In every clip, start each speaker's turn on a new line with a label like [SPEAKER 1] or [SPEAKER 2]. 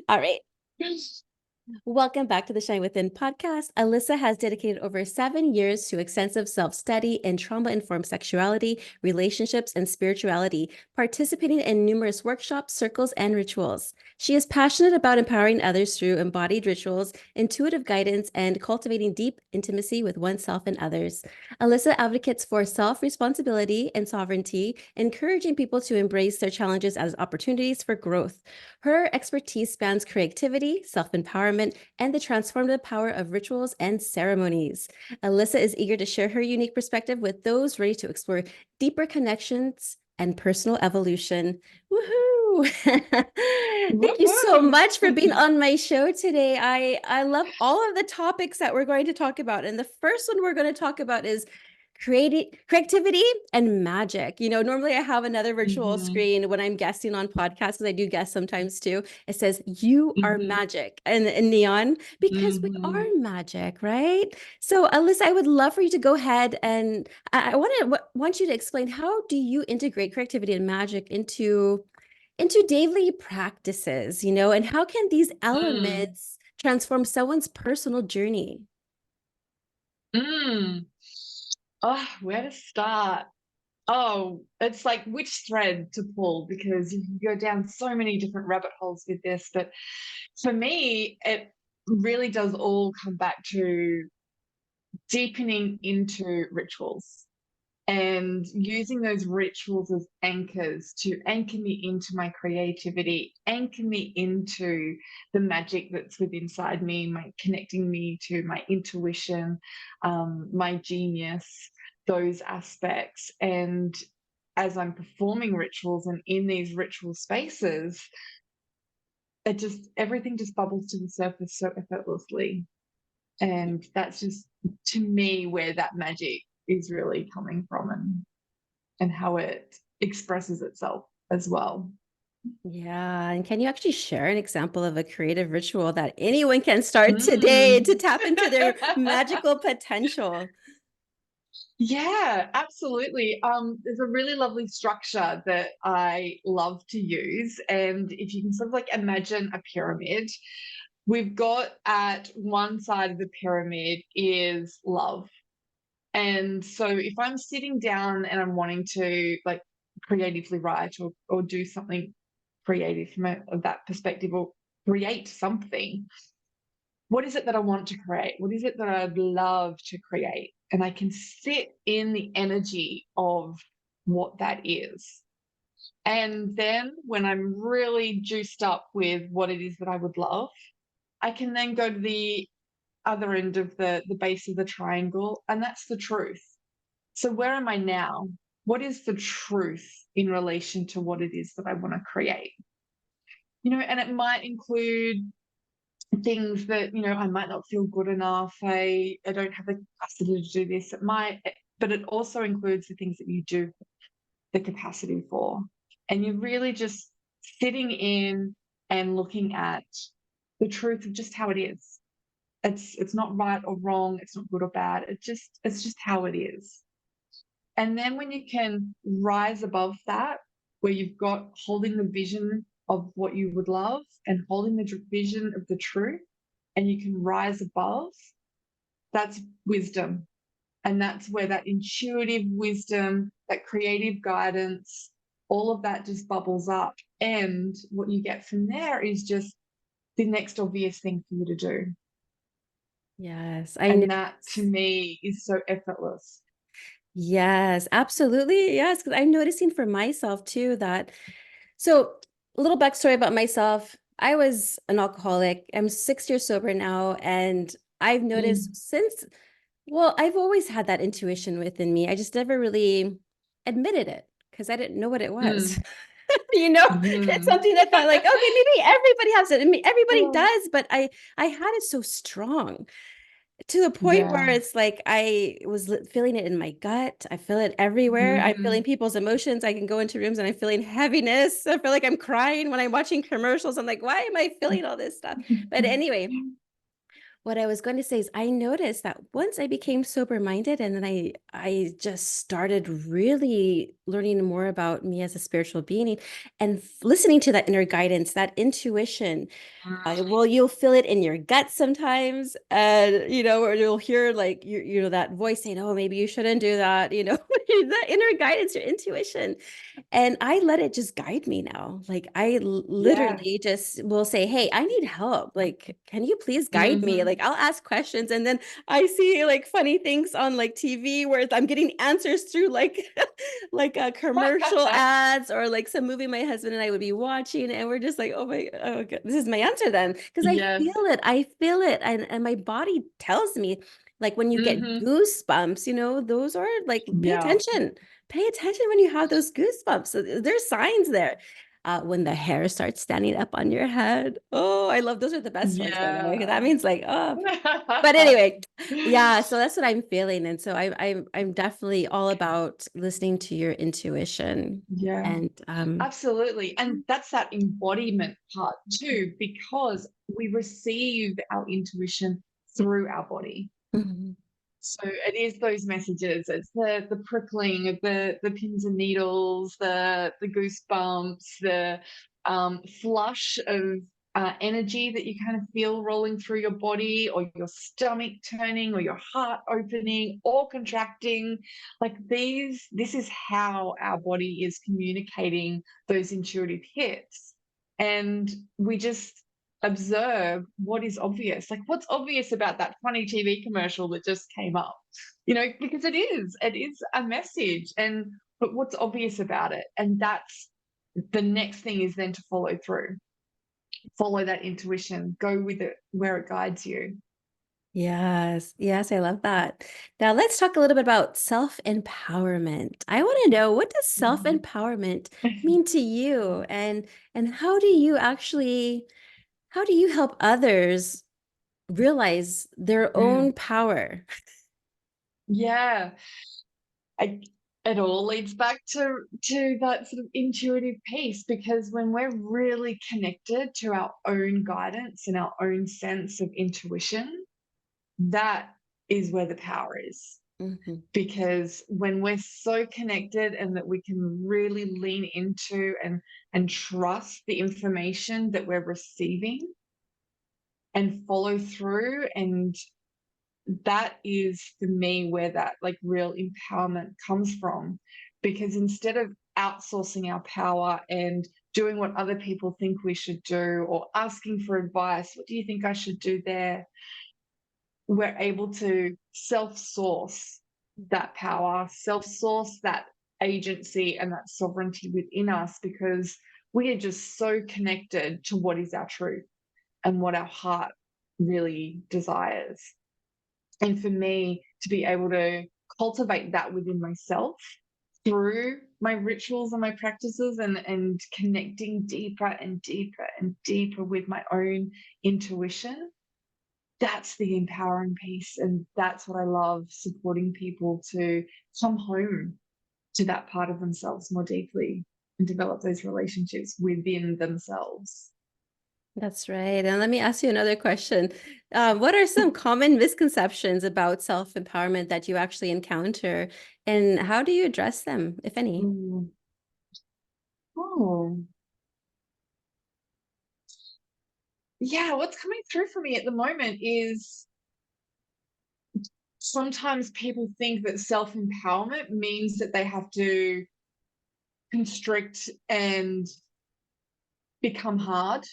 [SPEAKER 1] All right. Welcome back to the Shine Within podcast. Elissa has dedicated over 7 years to extensive self-study in trauma-informed sexuality, relationships, and spirituality, participating in numerous workshops, circles, and rituals. She is passionate about empowering others through embodied rituals, intuitive guidance, and cultivating deep intimacy with oneself and others. Elissa advocates for self-responsibility and sovereignty, encouraging people to embrace their challenges as opportunities for growth. Her expertise spans creativity, self-empowerment, and the transformative power of rituals and ceremonies. Elissa is eager to share her unique perspective with those ready to explore deeper connections and personal evolution. Woohoo! Thank you so
[SPEAKER 2] Woohoo!
[SPEAKER 1] much for being on my show today. I love all of the topics that we're going to talk about. And the first one we're going to talk about is creativity and magic. Normally I have another virtual
[SPEAKER 2] Mhm,
[SPEAKER 1] screen when I'm guesting on podcasts, because I do guest sometimes too. It says, "You are
[SPEAKER 2] mhm,
[SPEAKER 1] magic," and in neon, because we are
[SPEAKER 2] mhm.
[SPEAKER 1] magic, right? So, Alyssa, I would love for you to go ahead and I want you to explain, how do you integrate creativity and magic into daily practices, and how can these
[SPEAKER 2] Mm,
[SPEAKER 1] elements transform someone's personal journey?
[SPEAKER 2] mm. Oh, where to start? Oh, it's like which thread to pull because you can go down so many different rabbit holes with this. But for me, it really does all come back to deepening into rituals and using those rituals as anchors to anchor me into my creativity, anchor me into the magic that's within inside me, my connecting me to my intuition, my genius, those aspects. And as I'm performing rituals and in these ritual spaces, it just everything just bubbles to the surface so effortlessly. And that's just to me where that magic is really coming from, and how it expresses itself as well.
[SPEAKER 1] Yeah. And can you actually share an example of a creative ritual that anyone can start today
[SPEAKER 2] Mm.
[SPEAKER 1] to tap into their magical potential?
[SPEAKER 2] Yeah, absolutely. There's a really lovely structure that I love to use. And if you can sort of like imagine a pyramid, we've got at one side of the pyramid is love. And so if I'm sitting down and I'm wanting to like creatively write or do something creative from that perspective, or create something, what is it that I want to create? What is it that I'd love to create? And I can sit in the energy of what that is. And then when I'm really juiced up with what it is that I would love, I can then go to the other end of the base of the triangle, and that's the truth. So where am I now? What is the truth in relation to what it is that I want to create? And it might include things that, I might not feel good enough. I don't have the capacity to do this. But it also includes the things that you do the capacity for. And you're really just sitting in and looking at the truth of just how it is. It's not right or wrong, it's not good or bad. It's just how it is. And then when you can rise above that, where you've got holding the vision of what you would love and holding the vision of the truth, and you can rise above, that's wisdom. And that's where that intuitive wisdom, that creative guidance, all of that just bubbles up. And what you get from there is just the next obvious thing for you to do.
[SPEAKER 1] Yes, I know.
[SPEAKER 2] And that to me is so effortless.
[SPEAKER 1] Yes, absolutely. Yes, because I'm noticing for myself too that, so a little backstory about myself. I was an alcoholic. I'm 6 years sober now, and I've noticed
[SPEAKER 2] Mm,
[SPEAKER 1] since, well, I've always had that intuition within me. I just never really admitted it because I didn't know what it was.
[SPEAKER 2] mm,
[SPEAKER 1] It's
[SPEAKER 2] mm.
[SPEAKER 1] something that thought like, okay, maybe everybody has it. I mean, everybody
[SPEAKER 2] Oh,
[SPEAKER 1] does, but I had it so strong, to the point where
[SPEAKER 2] yeah.
[SPEAKER 1] it's like I was feeling it in my gut. I feel it everywhere. I'm feeling
[SPEAKER 2] Mhm.
[SPEAKER 1] people's emotions. I can go into rooms and I'm feeling heaviness. I feel like I'm crying when I'm watching commercials. I'm like, why am I feeling all this stuff? But anyway, what I was going to say is I noticed that once I became sober minded and then I just started really learning more about me as a spiritual being and listening to that inner guidance, that intuition. Well, you'll feel it in your gut sometimes, and or you'll hear like that voice saying, "Oh, maybe you shouldn't do that." That inner guidance, your intuition, and I let it just guide me now. Like
[SPEAKER 2] Yeah.
[SPEAKER 1] literally just will say, "Hey, I need help. Like, can you please guide me?"
[SPEAKER 2] Hmm.
[SPEAKER 1] Like, I'll ask questions, and then I see like funny things on like TV where I'm getting answers through like like commercial ads or like some movie my husband and I would be watching, and we're just like, oh God, this is my answer then, because
[SPEAKER 2] Yes.
[SPEAKER 1] I feel it, and my body tells me, like when you get
[SPEAKER 2] Hmm.
[SPEAKER 1] goosebumps, those are like
[SPEAKER 2] Yeah.
[SPEAKER 1] pay attention when you have those goosebumps. So there's signs there. When the hair starts standing up on your head, oh, I love those are the best ones, by the way. 'Cause that
[SPEAKER 2] Yeah.
[SPEAKER 1] means like, oh, but anyway, yeah, so that's what I'm feeling, and so I'm definitely all about listening to your intuition,
[SPEAKER 2] Yeah.
[SPEAKER 1] and
[SPEAKER 2] Absolutely. And that's that embodiment part too, because we receive our intuition through our body.
[SPEAKER 1] Mhm.
[SPEAKER 2] So it is those messages. It's the prickling of the pins and needles, the goosebumps, the flush of energy that you kind of feel rolling through your body, or your stomach turning, or your heart opening or contracting. Like this is how our body is communicating those intuitive hits, and we just observe what is obvious. Like, what's obvious about that funny TV commercial that just came up? Because it is a message. And but what's obvious about it? And that's the next thing, is then to follow through, follow that intuition, go with it where it guides you.
[SPEAKER 1] Yes, yes, I love that. Now let's talk a little bit about self-empowerment. I want to know, what does
[SPEAKER 2] Mhm.
[SPEAKER 1] self-empowerment mean to you, and how do you help others realize their
[SPEAKER 2] Mm.
[SPEAKER 1] own power?
[SPEAKER 2] Yeah. I, it all leads back to that sort of intuitive piece, because when we're really connected to our own guidance and our own sense of intuition, that is where the power is.
[SPEAKER 1] Mhm.
[SPEAKER 2] Because when we're so connected and that we can really lean into and trust the information that we're receiving and follow through, and that is for me where that like real empowerment comes from. Because instead of outsourcing our power and doing what other people think we should do, or asking for advice, what do you think I should do there, we're able to self-source that power, self-source that agency and that sovereignty within us, because we are just so connected to what is our truth and what our heart really desires. And for me to be able to cultivate that within myself through my rituals and my practices, and connecting deeper and deeper and deeper with my own intuition, that's the empowering piece. And that's what I love, supporting people to come home to that part of themselves more deeply and develop those relationships within themselves.
[SPEAKER 1] That's right. And let me ask you another question. What are some common misconceptions about self-empowerment that you actually encounter, and how do you address them, if any?
[SPEAKER 2] Mm. Oh, yeah. What's coming through for me at the moment is, sometimes people think that self empowerment means that they have to constrict and become hard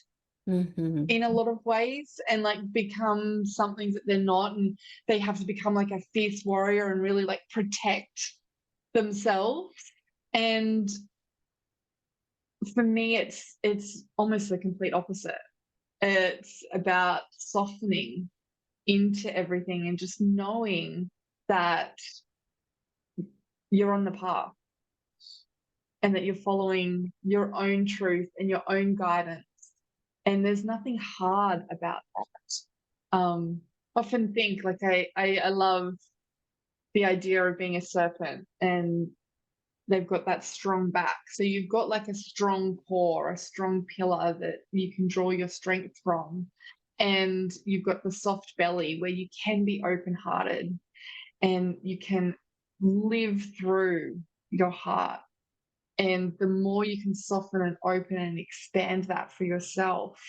[SPEAKER 1] Mhm.
[SPEAKER 2] in a lot of ways, and like become something that they're not. And they have to become like a fierce warrior and really like protect themselves. And for me, it's almost the complete opposite. It's about softening into everything and just knowing that you're on the path, and that you're following your own truth and your own guidance. And there's nothing hard about that. Often think like I love the idea of being a serpent, and they've got that strong back. So you've got like a strong core, a strong pillar that you can draw your strength from. and you've got the soft belly where you can be open-hearted and you can live through your heart. And the more you can soften and open and expand that for yourself,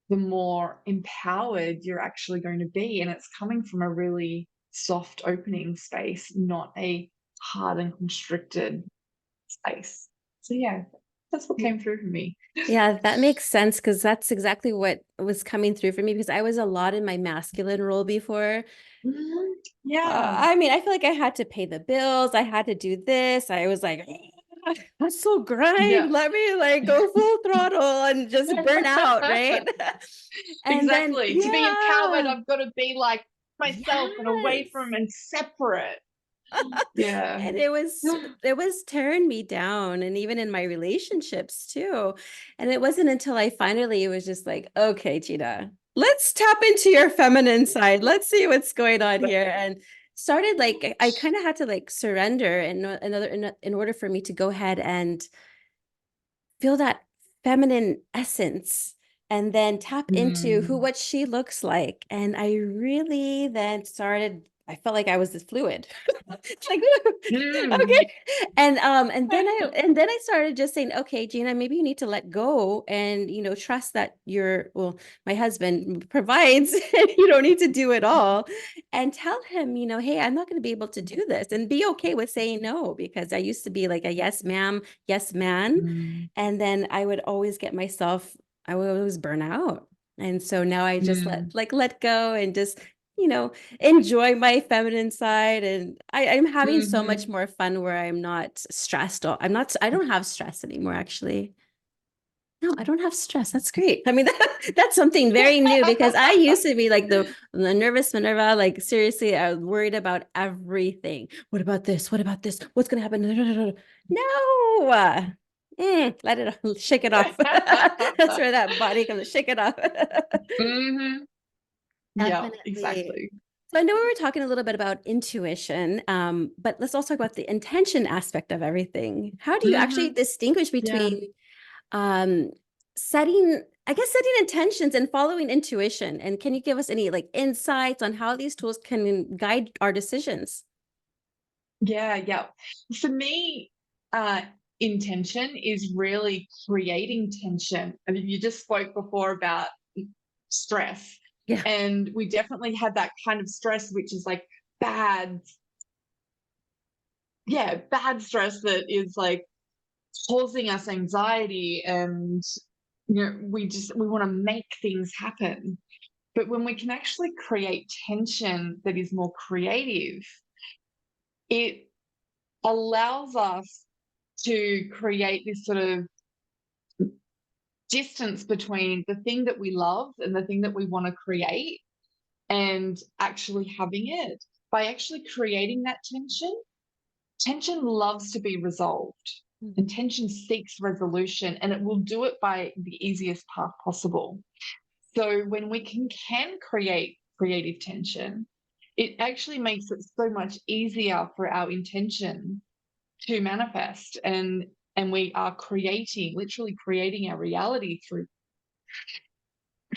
[SPEAKER 2] the more empowered you're actually going to be. And it's coming from a really soft opening space, not a hard and constricted space. So yeah, that's what came through for me.
[SPEAKER 1] Yeah, that makes sense because that's exactly what was coming through for me because I was a lot in my masculine role before.
[SPEAKER 2] Mhm. Yeah.
[SPEAKER 1] I mean, I feel like I had to pay the bills. I had to do this. I was like, hustle
[SPEAKER 2] Yeah.
[SPEAKER 1] grind. Let me like go full throttle and just burn out, right? And then,
[SPEAKER 2] Exactly. To be empowered,
[SPEAKER 1] yeah,
[SPEAKER 2] I've got to be like myself and away
[SPEAKER 1] yes.
[SPEAKER 2] from and separate. Yeah.
[SPEAKER 1] And it was tearing me down, and even in my relationships too. And it wasn't until I finally it was just like, okay, Gina, let's tap into your feminine side. Let's see what's going on here. And started like I kind of had to like surrender in order for me to go ahead and feel that feminine essence and then tap into who
[SPEAKER 2] Mm.
[SPEAKER 1] what she looks like. And I really then started, I felt like I was this fluid. It's like,
[SPEAKER 2] Mm.
[SPEAKER 1] okay. And then I started just saying, okay, Gina, maybe you need to let go and trust that my husband provides and you don't need to do it all. And tell him, hey, I'm not going to be able to do this, and be okay with saying no, because I used to be like a yes, ma'am, yes, man.
[SPEAKER 2] Mm.
[SPEAKER 1] And then I would always burn out. And so now I just
[SPEAKER 2] Mm.
[SPEAKER 1] let go and just, you know, enjoy my feminine side. And I'm having so much
[SPEAKER 2] Mhm.
[SPEAKER 1] more fun where I'm not stressed. I don't have stress anymore, actually. No, I don't have stress. That's great. I mean, that's something very new because I used to be like the nervous Minerva. Like, seriously, I was worried about everything. What about this? What about this? What's going to happen? No. Let it shake it off. That's where that body comes. Shake it off.
[SPEAKER 2] Mhm. Yeah,
[SPEAKER 1] Definitely.
[SPEAKER 2] exactly.
[SPEAKER 1] So I know we were talking a little bit about intuition, but let's also talk about the intention aspect of everything. How do you actually
[SPEAKER 2] Mhm.
[SPEAKER 1] distinguish
[SPEAKER 2] Yeah.
[SPEAKER 1] between um setting intentions and following intuition? And can you give us any like insights on how these tools can guide our decisions?
[SPEAKER 2] Yeah, yeah. For me, uh, intention is really creating tension. I mean, you just spoke before about stress,
[SPEAKER 1] Yeah.
[SPEAKER 2] and we definitely had that kind of stress, which is like bad, yeah, bad stress that is like causing us anxiety, and we want to make things happen. But when we can actually create tension that is more creative, it allows us to create this sort of distance between the thing that we love and the thing that we want to create, and actually having it. By actually creating that tension, tension loves to be resolved, and
[SPEAKER 1] Mhm.
[SPEAKER 2] tension seeks resolution, and it will do it by the easiest path possible. So when we can create creative tension, it actually makes it so much easier for our intention to manifest, and we are creating, literally creating our reality through.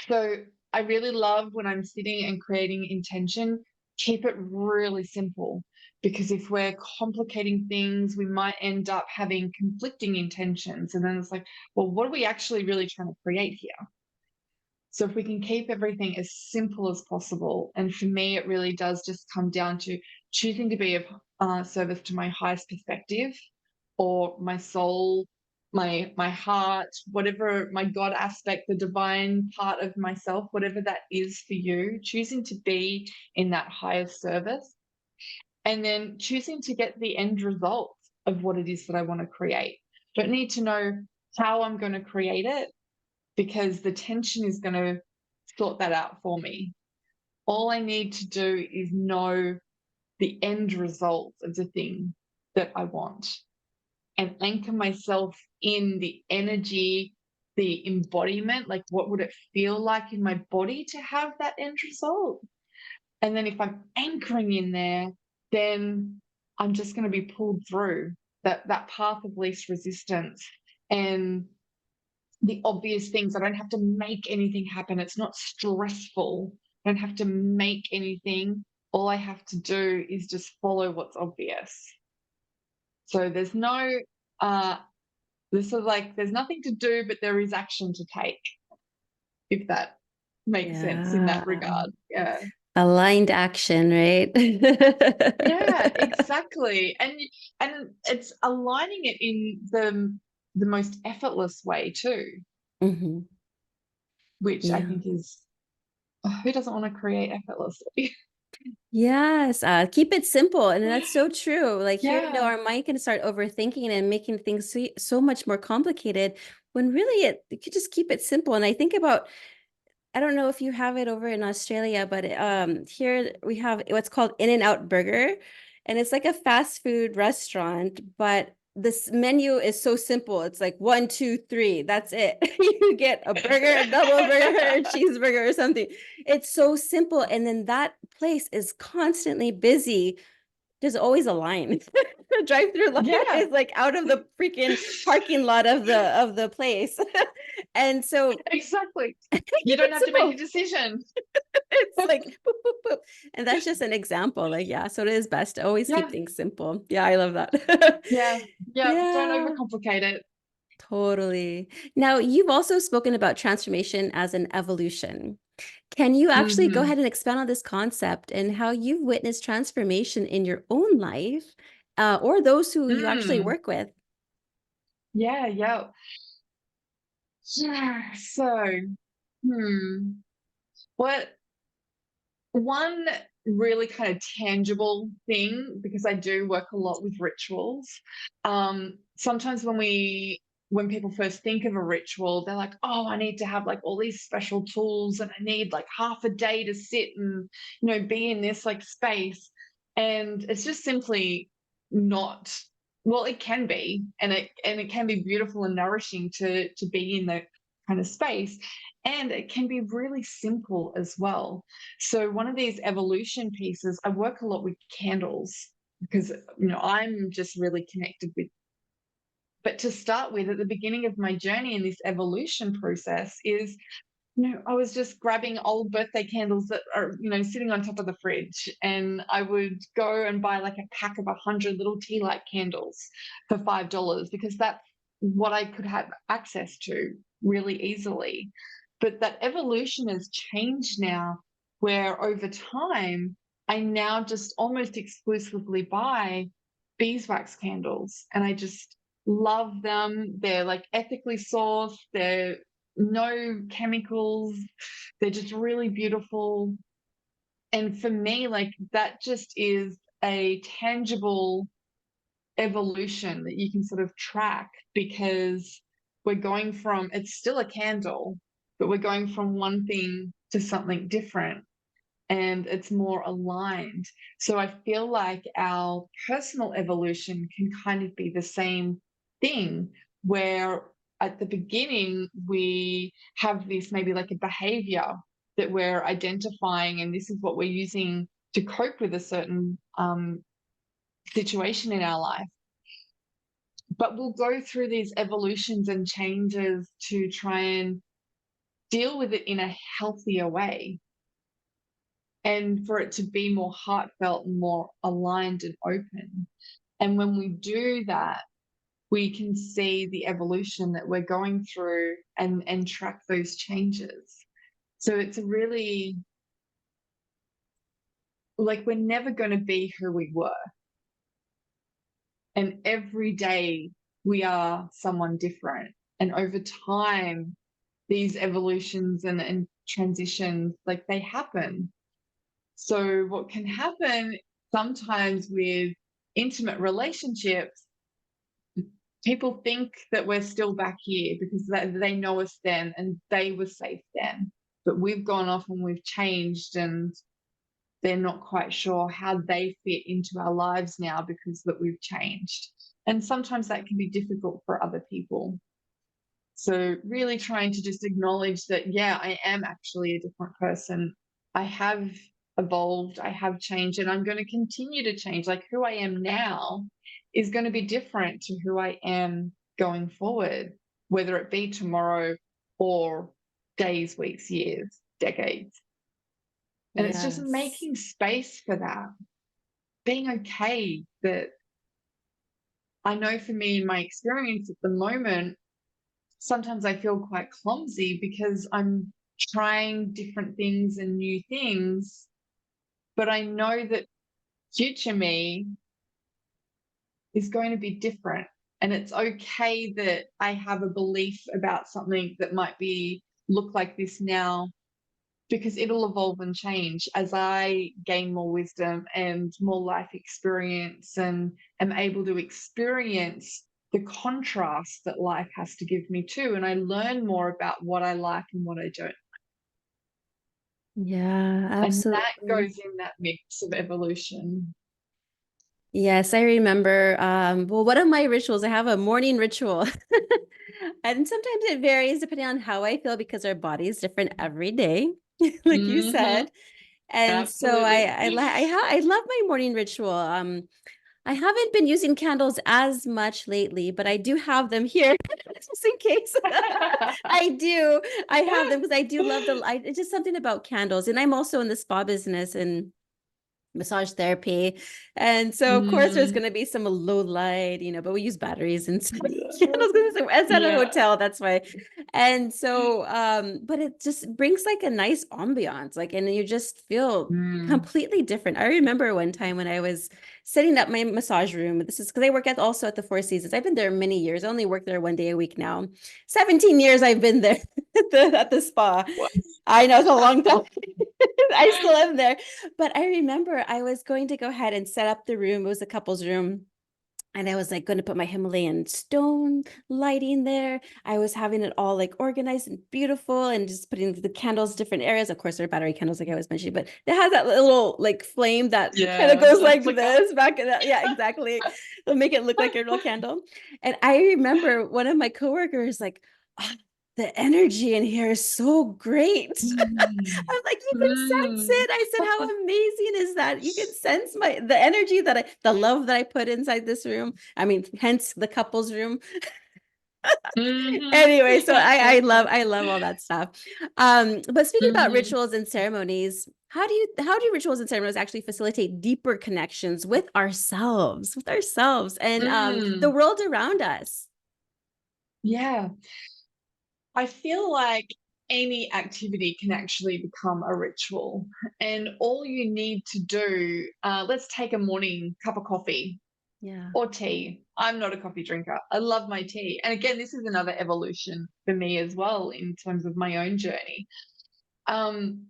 [SPEAKER 2] So I really love when I'm sitting and creating intention, keep it really simple, because if we're complicating things, we might end up having conflicting intentions, and then it's like, well, what are we actually really trying to create here? So if we can keep everything as simple as possible, and for me, it really does just come down to choosing to be of service to my highest perspective, or my soul, my heart, whatever, my God aspect, the divine part of myself, whatever that is for you, choosing to be in that higher service, and then choosing to get the end result of what it is that I want to create. Don't need to know how I'm going to create it, because the tension is going to sort that out for me. All I need to do is know the end result of the thing that I want, and anchor myself in the energy, the embodiment, like what would it feel like in my body to have that end result? And then if I'm anchoring in there, then I'm just going to be pulled through that path of least resistance. And the obvious things. I don't have to make anything happen. It's not stressful. I don't have to make anything. All I have to do is just follow what's obvious. So there's no this is like there's nothing to do, but there is action to take, if that makes sense in that
[SPEAKER 1] Yeah.
[SPEAKER 2] regard. Yeah.
[SPEAKER 1] Aligned action, right?
[SPEAKER 2] Yeah, exactly. And it's aligning it in the most effortless way too,
[SPEAKER 1] Hmm.
[SPEAKER 2] which I
[SPEAKER 1] Yeah.
[SPEAKER 2] think is, who doesn't want to create effortlessly?
[SPEAKER 1] Yes, keep it simple. And that's so true. Like here,
[SPEAKER 2] Yeah.
[SPEAKER 1] our mind can start overthinking and making things so much more complicated when really you could just keep it simple. And I think about, I don't know if you have it over in Australia, but here we have what's called In-N-Out Burger, and it's like a fast food restaurant, but this menu is so simple. It's like one, two, three. That's it. You get a burger, a double burger, a cheeseburger, or something. It's so simple, and then that place is constantly busy. There's always a line. The drive-through line
[SPEAKER 2] Yeah,
[SPEAKER 1] is like out of the freaking parking lot of the place, and so
[SPEAKER 2] exactly.
[SPEAKER 1] keep
[SPEAKER 2] You don't
[SPEAKER 1] it
[SPEAKER 2] have to make a
[SPEAKER 1] simple.
[SPEAKER 2] decision.
[SPEAKER 1] It's like boop, boop, boop. And that's just an example. Like, yeah, so it is best to always keep
[SPEAKER 2] Yeah,
[SPEAKER 1] things simple. Yeah, I love that.
[SPEAKER 2] yeah, yeah. Don't
[SPEAKER 1] Yeah,
[SPEAKER 2] overcomplicate it.
[SPEAKER 1] totally. Now, you've also spoken about transformation as an evolution. Can you actually go
[SPEAKER 2] Hmm.
[SPEAKER 1] ahead and expand on this concept and how you've witnessed transformation in your own life, or those who you actually
[SPEAKER 2] Mm.
[SPEAKER 1] work with?
[SPEAKER 2] Yeah, yeah. Yeah. So, hmm. What one really kind of tangible thing, because I do work a lot with rituals. Sometimes when people first think of a ritual, they're like, oh, I need to have like all these special tools and I need like half a day to sit and, be in this like space. And it's just simply not, well, it can be, and it can be beautiful and nourishing to be in that kind of space. And it can be really simple as well. So one of these evolution pieces, I work a lot with candles because I'm just really connected with. But to start with, at the beginning of my journey in this evolution process is, I was just grabbing old birthday candles that are, sitting on top of the fridge. And I would go and buy like a pack of 100 little tea light candles for $5 because that's what I could have access to really easily. But that evolution has changed now, where over time, I now just almost exclusively buy beeswax candles. And I just love them. They're like ethically sourced, they're no chemicals. They're just really beautiful. And for me, like that just is a tangible evolution that you can sort of track because we're going from, it's still a candle, but we're going from one thing to something different and it's more aligned. So I feel like our personal evolution can kind of be the same thing, where at the beginning we have this maybe like a behavior that we're identifying, and this is what we're using to cope with a certain situation in our life. But we'll go through these evolutions and changes to try and deal with it in a healthier way, and for it to be more heartfelt and more aligned and open. And when we do that, we can see the evolution that we're going through and track those changes. So it's a really, like, we're never going to be who we were. And every day we are someone different. And over time, these evolutions and transitions, like they happen. So, what can happen sometimes with intimate relationships, people think that we're still back here because they know us then and they were safe then. But we've gone off and we've changed, and they're not quite sure how they fit into our lives now because that we've changed. And sometimes that can be difficult for other people. So, really trying to just acknowledge that, yeah, I am actually a different person. I have evolved, I have changed, and I'm going to continue to change. Like who I am now is going to be different to who I am going forward. whether it be tomorrow or days, weeks, years, decades. And it's just
[SPEAKER 1] Yes.
[SPEAKER 2] making space for that, being okay that I know for me in my experience at the moment, sometimes I feel quite clumsy because I'm trying different things and new things, but I know that future me is going to be different. And it's okay that I have a belief about something that might be look like this now, because it'll evolve and change as I gain more wisdom and more life experience and am able to experience the contrast that life has to give me too. And I learn more about what I like and what I don't.
[SPEAKER 1] Yeah,
[SPEAKER 2] And that
[SPEAKER 1] absolutely.
[SPEAKER 2] goes in that mix of evolution.
[SPEAKER 1] Yes, I remember. Well, one of my rituals, I have a morning ritual. And sometimes it varies depending on how I feel because our body is different every day, like you
[SPEAKER 2] Hmm.
[SPEAKER 1] said. And so
[SPEAKER 2] Absolutely.
[SPEAKER 1] I love my morning ritual. I haven't been using candles as much lately, but I do have them here just in case. I do. I have them because I do love it's just something about candles. And I'm also in the spa business and massage therapy. And so of course there's
[SPEAKER 2] Mm,
[SPEAKER 1] going to be some low light, but we use batteries and stuff. It's at a
[SPEAKER 2] yeah.
[SPEAKER 1] hotel, that's why. And so but it just brings like a nice ambiance, like, and you just feel
[SPEAKER 2] Mm,
[SPEAKER 1] completely different. I remember one time when I was setting up my massage room. This is because I work also at the Four Seasons. I've been there many years. I only work there 1 day a week now. 17 years I've been there at the spa.
[SPEAKER 2] what?
[SPEAKER 1] I know it's a long time. I still am there. But I remember I was going to go ahead and set up the room. It was a couple's room. And I was like going to put my Himalayan stone lighting there. I was having it all like organized and beautiful and just putting the candles different areas. Of course, they're battery candles, like I was mentioning, but it has that little like flame that kind of
[SPEAKER 2] Yeah,
[SPEAKER 1] goes
[SPEAKER 2] the
[SPEAKER 1] like
[SPEAKER 2] flicker.
[SPEAKER 1] this back. Yeah, exactly. It'll make it look like a real candle. And I remember one of my coworkers like, "Ah, the energy in here is so great."
[SPEAKER 2] Mm,
[SPEAKER 1] I'm like, you can sense
[SPEAKER 2] mm,
[SPEAKER 1] it. I said, how amazing is that? You can sense the energy the love that I put inside this room. I mean, hence the couple's room.
[SPEAKER 2] mhm.
[SPEAKER 1] Anyway, so I love all that stuff. But speaking about
[SPEAKER 2] Mhm,
[SPEAKER 1] rituals and ceremonies, how do rituals and ceremonies actually facilitate deeper connections with ourselves and the
[SPEAKER 2] mm.
[SPEAKER 1] world around us?
[SPEAKER 2] Yeah, I feel like any activity can actually become a ritual, and all you need to do, let's take a morning cup of coffee
[SPEAKER 1] Yeah.
[SPEAKER 2] or tea. I'm not a coffee drinker. I love my tea. And again, this is another evolution for me as well in terms of my own journey. Um,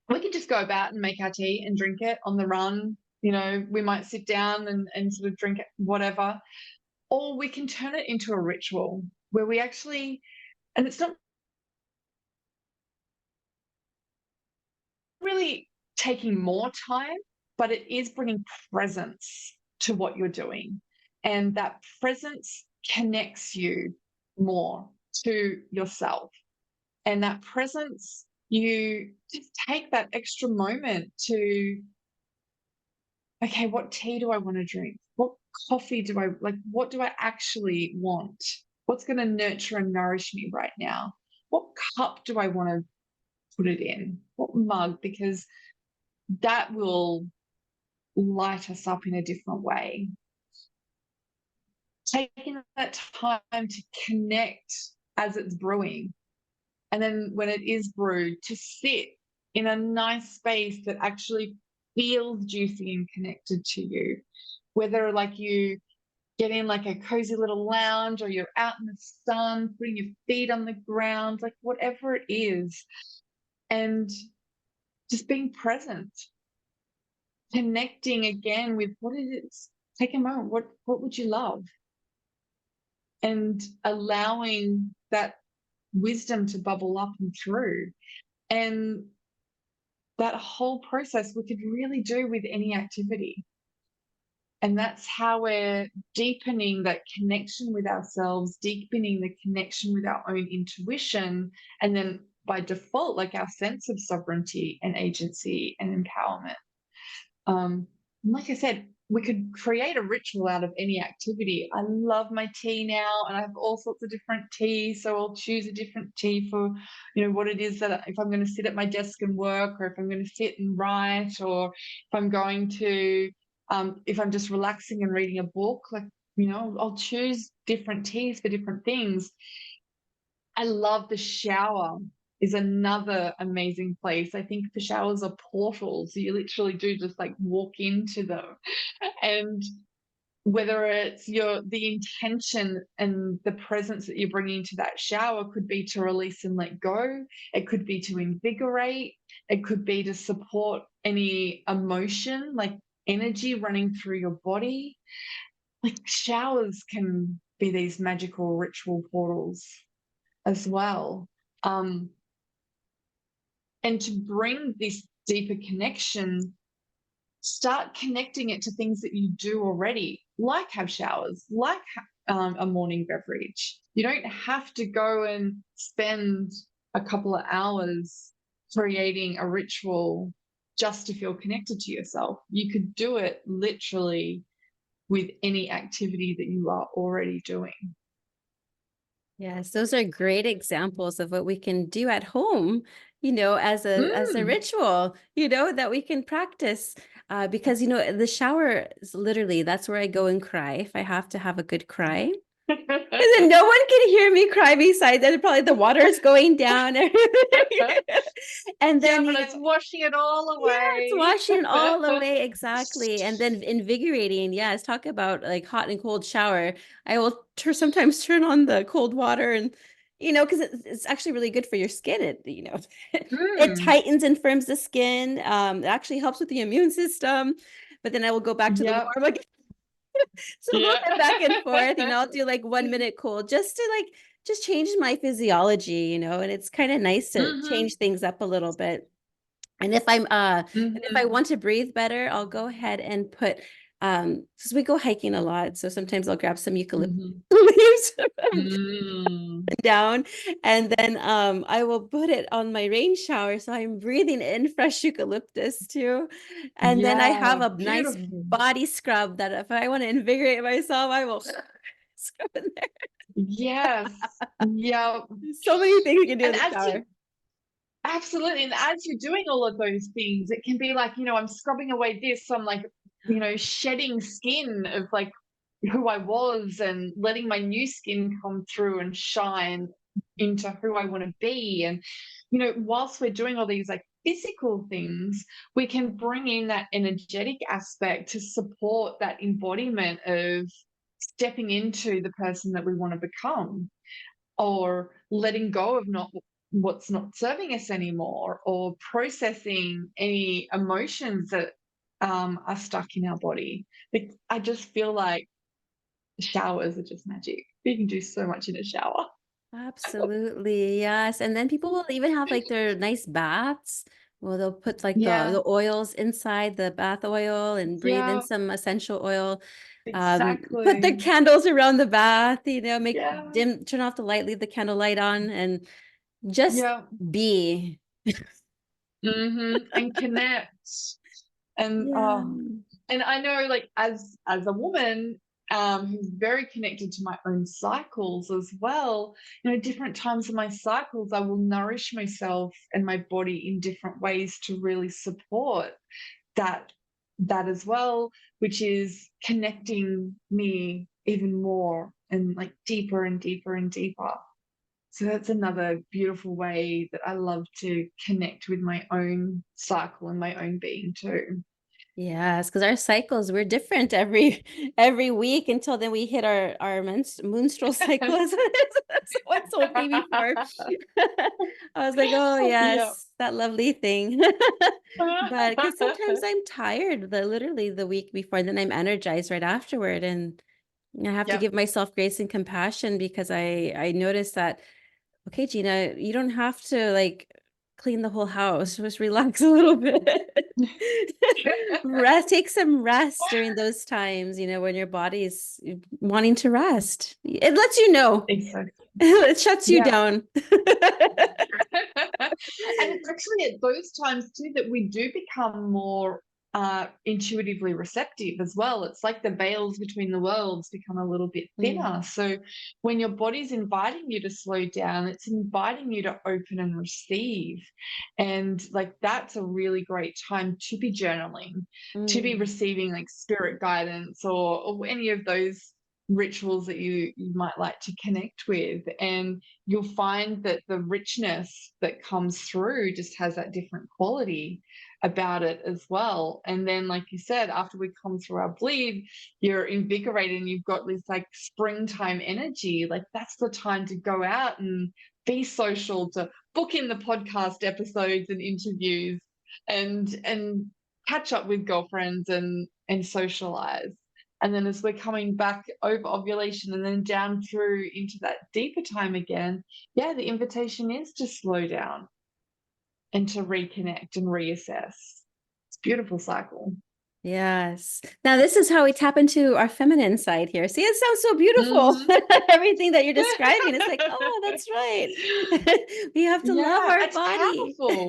[SPEAKER 2] we can just go about and make our tea and drink it on the run. We might sit down and sort of drink it, whatever. Or we can turn it into a ritual where we actually, and it's not really taking more time, but it is bringing presence to what you're doing. And that presence connects you more to yourself. And that presence, you just take that extra moment to, okay, what tea do I want to drink? What coffee do I like? What do I actually want? What's going to nurture and nourish me right now? What cup do I want to put it in? What mug? Because that will light us up in a different way. Taking that time to connect as it's brewing. And then when it is brewed, to sit in a nice space that actually feels juicy and connected to you. Whether like you get in like a cozy little lounge or you're out in the sun, putting your feet on the ground, like whatever it is, and just being present, connecting again with what it is. Take a moment. What would you love? And allowing that wisdom to bubble up and through. And that whole process we could really do with any activity. And that's how we're deepening that connection with ourselves, deepening the connection with our own intuition, and then by default, like our sense of sovereignty and agency and empowerment. Like I said, we could create a ritual out of any activity. I love my tea now, and I have all sorts of different teas. So I'll choose a different tea for, what it is that if I'm going to sit at my desk and work, or if I'm going to sit and write, or if I'm going to, if I'm just relaxing and reading a book, like, I'll choose different teas for different things. I love the shower is another amazing place. I think the showers are portals. You literally do just like walk into them. And whether it's the intention and the presence that you're bringing to that shower could be to release and let go. It could be to invigorate. It could be to support any emotion, like energy running through your body. Like showers can be these magical ritual portals as well. And to bring this deeper connection, start connecting it to things that you do already, like have showers, like a morning beverage. You don't have to go and spend a couple of hours creating a ritual just to feel connected to yourself. You could do it literally with any activity that you are already doing.
[SPEAKER 1] Yes, those are great examples of what we can do at home, as a
[SPEAKER 2] Mm.
[SPEAKER 1] ritual, that we can practice. Because the shower is literally that's where I go and cry if I have to have a good cry. And then no one can hear me cry besides that. Probably the water is going down. And
[SPEAKER 2] Yeah,
[SPEAKER 1] then,
[SPEAKER 2] but it's washing it all
[SPEAKER 1] yeah, it's
[SPEAKER 2] away.
[SPEAKER 1] washing it all away. Exactly. And then invigorating. Yes. Talk about like hot and cold shower. I will sometimes turn on the cold water and, because it's actually really good for your skin. It
[SPEAKER 2] Mm.
[SPEAKER 1] tightens and firms the skin. It actually helps with the immune system. But then I will go back to the
[SPEAKER 2] Yep.
[SPEAKER 1] warm again. So we'll go
[SPEAKER 2] Yeah.
[SPEAKER 1] back and forth, I'll do like 1 minute cold just to just change my physiology, and it's kind of nice to
[SPEAKER 2] Mm-hmm.
[SPEAKER 1] change things up a little bit. And if I
[SPEAKER 2] Mm-hmm.
[SPEAKER 1] want to breathe better, I'll go ahead and put because we go hiking a lot. So sometimes I'll grab some eucalyptus
[SPEAKER 2] Mm-hmm.
[SPEAKER 1] leaves
[SPEAKER 2] Mm.
[SPEAKER 1] down, and then I will put it on my rain shower. So I'm breathing in fresh eucalyptus too. And then I have
[SPEAKER 2] Yeah,
[SPEAKER 1] a nice
[SPEAKER 2] beautiful.
[SPEAKER 1] body scrub that if I want to invigorate myself, I will scrub in there.
[SPEAKER 2] Yes. Yeah.
[SPEAKER 1] There's so many things you can do in
[SPEAKER 2] And
[SPEAKER 1] the
[SPEAKER 2] as you
[SPEAKER 1] shower.
[SPEAKER 2] absolutely, and as you're doing all of those things, it can be like, I'm scrubbing away this, so I'm like, shedding skin of like who I was and letting my new skin come through and shine into who I want to be. And, whilst we're doing all these like physical things, we can bring in that energetic aspect to support that embodiment of stepping into the person that we want to become, or letting go of not what's not serving us anymore, or processing any emotions that are stuck in our body. I just feel like showers are just magic. You can do so much in a shower.
[SPEAKER 1] Absolutely, yes. And then people will even have like their nice baths. Well, they'll put like
[SPEAKER 2] Yeah,
[SPEAKER 1] the oils inside the bath oil and breathe in
[SPEAKER 2] yeah,
[SPEAKER 1] some essential oil. Put the
[SPEAKER 2] exactly.
[SPEAKER 1] candles around the bath,
[SPEAKER 2] Yeah,
[SPEAKER 1] turn off the light, leave the candle light on, and just
[SPEAKER 2] yeah.
[SPEAKER 1] be.
[SPEAKER 2] And connect. And
[SPEAKER 1] Yeah.
[SPEAKER 2] and I know, like, as a woman who's very connected to my own cycles as well, different times of my cycles I will nourish myself and my body in different ways to really support that as well, which is connecting me even more and like deeper and deeper and deeper. So that's another beautiful way that I love to connect with my own cycle and my own being too.
[SPEAKER 1] Yes, because our cycles we're different every week until then we hit our menstrual cycles. Someone told me before. I was like, oh
[SPEAKER 2] Yeah.
[SPEAKER 1] yes, that lovely thing. But because sometimes I'm tired, literally the week before, and then I'm energized right afterward, and I have to
[SPEAKER 2] Yep.
[SPEAKER 1] give myself grace and compassion because I noticed that. Okay, Gina, you don't have to like clean the whole house. Just relax a little bit. Rest, take some rest during those times, when your body's wanting to rest. It lets you know.
[SPEAKER 2] Exactly.
[SPEAKER 1] It shuts you
[SPEAKER 2] Yeah.
[SPEAKER 1] down.
[SPEAKER 2] And it's actually at those times too that we do become more intuitively receptive as well. It's like the veils between the worlds become a little bit thinner.
[SPEAKER 1] Mm,
[SPEAKER 2] So when your body's inviting you to slow down, it's inviting you to open and receive. And like that's a really great time to be journaling, to be
[SPEAKER 1] mm,
[SPEAKER 2] receiving like spirit guidance or any of those rituals that you might like to connect with. And you'll find that the richness that comes through just has that different quality about it as well. And then, like you said, after we come through our bleed, you're invigorated and you've got this like springtime energy. Like that's the time to go out and be social, to book in the podcast episodes and interviews and catch up with girlfriends and socialize. And then as we're coming back over ovulation and then down through into that deeper time again, yeah, the invitation is to slow down and to reconnect and reassess. It's a beautiful cycle.
[SPEAKER 1] yes. Now, this is how we tap into our feminine side here. See, it sounds so beautiful.
[SPEAKER 2] Mhm.
[SPEAKER 1] Everything that you're describing, it's like, oh, that's right. We have to love
[SPEAKER 2] Yeah,
[SPEAKER 1] our
[SPEAKER 2] it's
[SPEAKER 1] body.
[SPEAKER 2] powerful.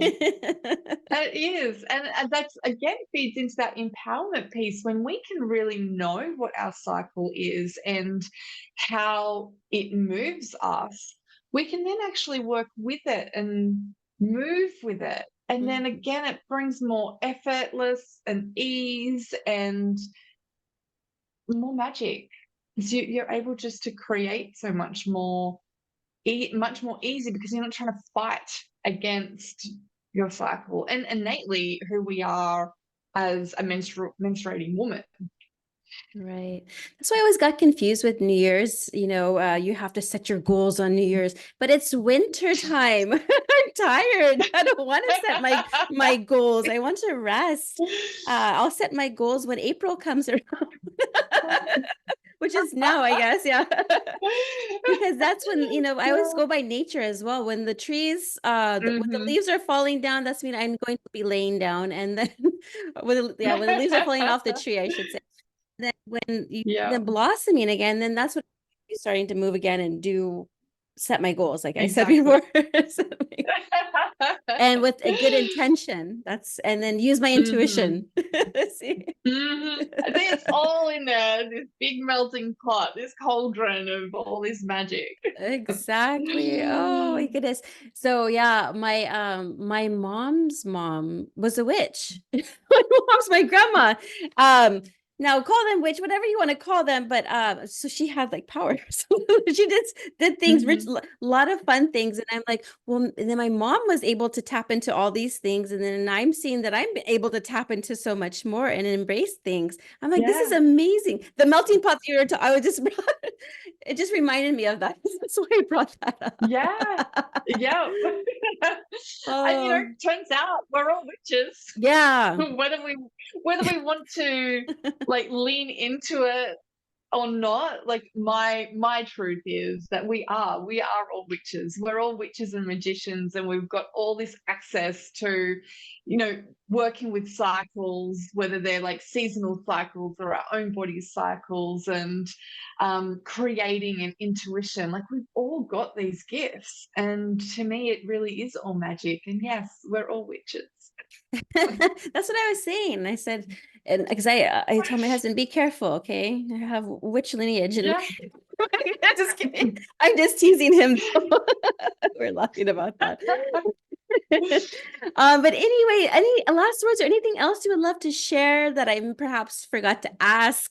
[SPEAKER 2] It is. And that's again feeds into that empowerment piece when we can really know what our cycle is and how it moves us. We can then actually work with it and move with it. And then
[SPEAKER 1] Mhm.
[SPEAKER 2] again, it brings more effortless and ease and more magic. Because you're able just to create so much more much more easy because you're not trying to fight against your cycle and innately who we are as a menstruating woman.
[SPEAKER 1] Right. That's why I always got confused with New Year's. You have to set your goals on New Year's, but it's winter time. I'm tired. I don't want to set my goals. I want to rest. I'll set my goals when April comes around, which is now, I guess. Yeah. Because that's when, I always
[SPEAKER 2] Yeah.
[SPEAKER 1] go by nature as well. When the trees, when the
[SPEAKER 2] Mhm.
[SPEAKER 1] leaves are falling down, that's when I'm going to be laying down. And then when the leaves are falling off the tree, I should say. Then when you see
[SPEAKER 2] Yeah,
[SPEAKER 1] them blossoming again, then that's when I'm starting to move again and set my goals, like I said before.
[SPEAKER 2] exactly.
[SPEAKER 1] And with a good intention. And then use my
[SPEAKER 2] Mhm.
[SPEAKER 1] intuition. See?
[SPEAKER 2] Mhm. I think it's all in there, this big melting pot, this cauldron of all this magic.
[SPEAKER 1] Exactly. Oh my goodness. So yeah, my mom's mom was a witch. My mom's my grandma. Um Now call them witch, whatever you want to call them, but so she had like power. So she did things
[SPEAKER 2] Mhm.
[SPEAKER 1] lot of fun things, and I'm like, well, and then my mom was able to tap into all these things, and then I'm seeing that I'm able to tap into so much more and embrace things. I'm like, this is
[SPEAKER 2] Yeah.
[SPEAKER 1] amazing. The melting pot theater, I was just it just reminded me of that. That's why I brought that
[SPEAKER 2] Yeah.
[SPEAKER 1] up.
[SPEAKER 2] Yeah. And
[SPEAKER 1] Oh,
[SPEAKER 2] turns out we're all witches.
[SPEAKER 1] yeah.
[SPEAKER 2] Whether we want to like lean into it or not, like my truth is that we are all witches. We're all witches and magicians, and we've got all this access to, you know, working with cycles, whether they're like seasonal cycles or our own body cycles, and creating an intuition. Like we've all got these gifts, and to me, it really is all magic. And yes, we're all witches.
[SPEAKER 1] That's what I was saying. I said, and because I told my husband, be careful, okay? I have witch lineage, and
[SPEAKER 2] Yeah.
[SPEAKER 1] I'm just kidding. I'm just teasing him, though. We're laughing about that. But anyway, any last words or anything else you would love to share that I perhaps forgot to ask?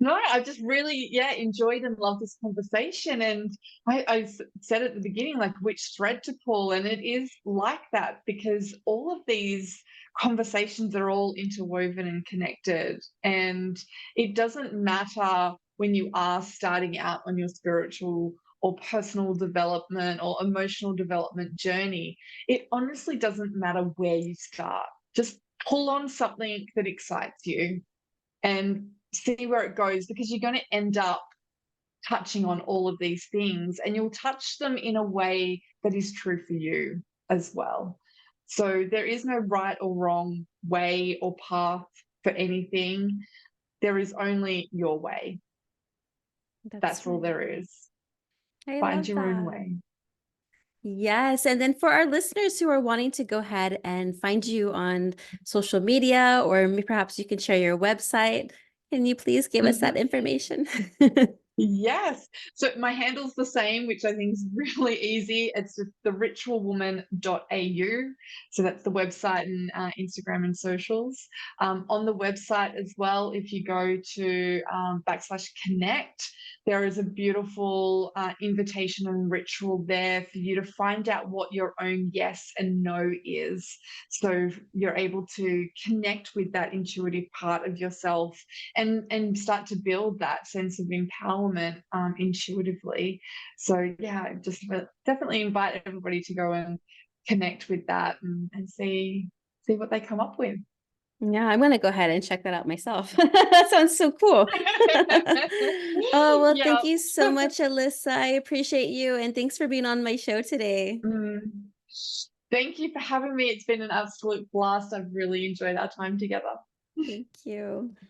[SPEAKER 2] No, I just really, yeah, enjoyed and loved this conversation. And I said at the beginning, like, which thread to pull. And it is like that because all of these conversations are all interwoven and connected. And it doesn't matter when you are starting out on your spiritual or personal development or emotional development journey. It honestly doesn't matter where you start. Just pull on something that excites you and see where it goes because you're going to end up touching on all of these things and you'll touch them in a way that is true for you as well. So there is no right or wrong way or path for anything. There is only your way.
[SPEAKER 1] That's
[SPEAKER 2] That's all
[SPEAKER 1] right.
[SPEAKER 2] there is.
[SPEAKER 1] I
[SPEAKER 2] Find
[SPEAKER 1] love
[SPEAKER 2] your own
[SPEAKER 1] that.
[SPEAKER 2] way.
[SPEAKER 1] Yes. And then for our listeners who are wanting to go ahead and find you on social media, or perhaps you can share your website, can you please give us that
[SPEAKER 2] Mhm.
[SPEAKER 1] information?
[SPEAKER 2] Yes. So my handle's the same, which I think is really easy. It's just theritualwoman.au. So that's the website and Instagram and socials. On the website as well, if you go to /connect, there is a beautiful invitation and ritual there for you to find out what your own yes and no is. So you're able to connect with that intuitive part of yourself and start to build that sense of empowerment intuitively. So yeah, just definitely invite everybody to go and connect with that and see what they come up with.
[SPEAKER 1] Yeah, I'm gonna go ahead and check that out myself. That sounds so cool. Oh, well, thank
[SPEAKER 2] Yeah.
[SPEAKER 1] you so much, Alyssa. I appreciate you, and thanks for being on my show today.
[SPEAKER 2] Mm. Thank you for having me. It's been an absolute blast. I've really enjoyed our time together.
[SPEAKER 1] Thank you.